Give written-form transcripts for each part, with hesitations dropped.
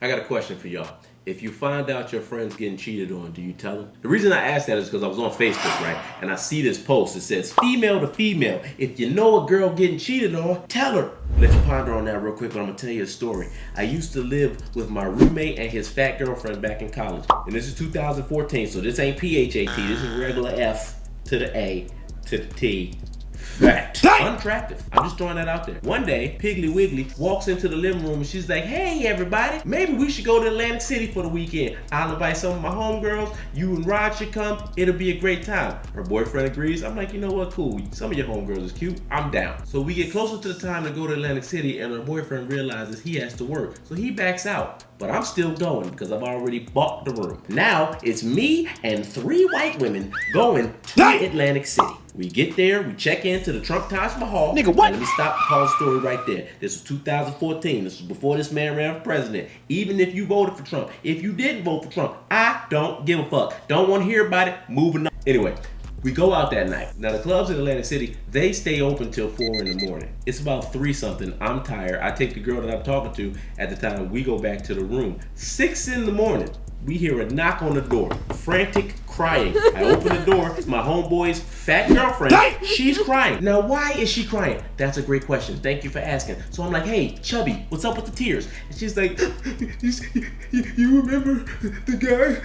I got a question for y'all. If you find out your friend's getting cheated on, do you tell them? The reason I asked that is because I was on Facebook, right? And I see this post that says, female to female, if you know a girl getting cheated on, tell her. Let you ponder on that real quick, but I'm gonna tell you a story. I used to live with my roommate and his fat girlfriend back in college. And this is 2014, so this ain't PHAT, this is regular F to the A to the T. Fact. Unattractive. I'm just throwing that out there. One day, Piggly Wiggly walks into the living room and she's like, hey everybody, maybe we should go to Atlantic City for the weekend. I'll invite some of my homegirls, you and Rod should come, it'll be a great time. Her boyfriend agrees. I'm like, you know what, cool. Some of your homegirls is cute, I'm down. So we get closer to the time to go to Atlantic City and her boyfriend realizes he has to work. So he backs out. But I'm still going because I've already bought the room. Now it's me and 3 white women going to Atlantic City. We get there, we check into the Trump Taj Mahal. Nigga, what? Let me stop the pause story right there. This was 2014. This was before this man ran for president. Even if you voted for Trump, if you didn't vote for Trump, I don't give a fuck. Don't want to hear about it. Moving on. Anyway, we go out that night. Now the clubs in Atlantic City, they stay open till 4 in the morning. It's about 3 something. I'm tired. I take the girl that I'm talking to at the time. We go back to the room. 6 in the morning, we hear a knock on the door. Frantic crying. I open the door. It's my homeboy's fat girlfriend. She's crying. Now, why is she crying? That's a great question. Thank you for asking. So I'm like, hey, Chubby, what's up with the tears? And she's like, you remember the guy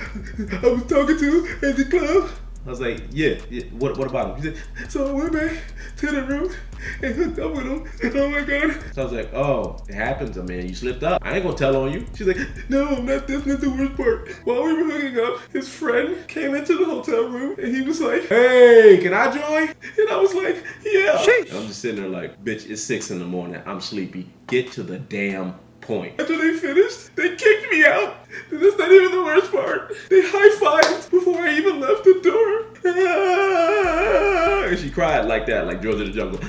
I was talking to at the club? I was like, yeah, what about him? He said, so I went back to the room and hooked up with him. Oh my God. So I was like, oh, it happens, man. You slipped up. I ain't gonna tell on you. She's like, no, that's not the worst part. While we were hooking up, his friend came into the hotel room and he was like, hey, can I join? And I was like, yeah. And I'm just sitting there like, bitch, it's 6 in the morning. I'm sleepy. Get to the damn point. After they finished, they kicked me out. And that's not even the worst part. They high-fived before I even left the door. And she cried like that, like George of the Jungle.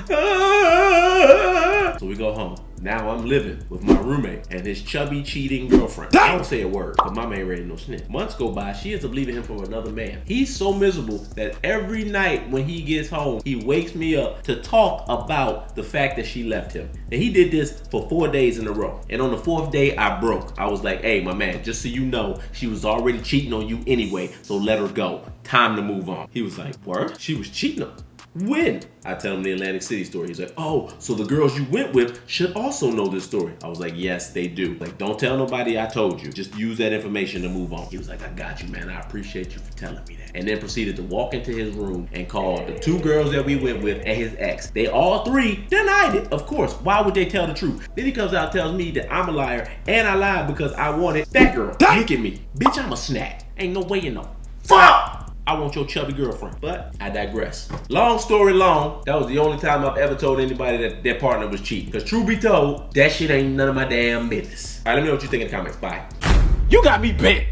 So we go home. Now I'm living with my roommate and his chubby cheating girlfriend. I don't say a word, but my man ready no snitch. Months go by, she ends up leaving him for another man. He's so miserable that every night when he gets home, he wakes me up to talk about the fact that she left him. And he did this for 4 days in a row. And on the 4th day, I broke. I was like, hey, my man, just so you know, she was already cheating on you anyway, so let her go. Time to move on. He was like, what? She was cheating on me? When? I tell him the Atlantic City story. He's like, oh, so the girls you went with should also know this story. I was like, yes, they do. Like, don't tell nobody I told you. Just use that information to move on. He was like, I got you, man. I appreciate you for telling me that. And then proceeded to walk into his room and call the 2 girls that we went with and his ex. They all 3 denied it. Of course, why would they tell the truth? Then he comes out and tells me that I'm a liar and I lied because I wanted that girl. Look at me. Bitch, I'm a snack. Ain't no way you know. Fuck! I want your chubby girlfriend. But I digress. Long story long, that was the only time I've ever told anybody that their partner was cheating. Because truth be told, that shit ain't none of my damn business. All right, let me know what you think in the comments. Bye. You got me bent.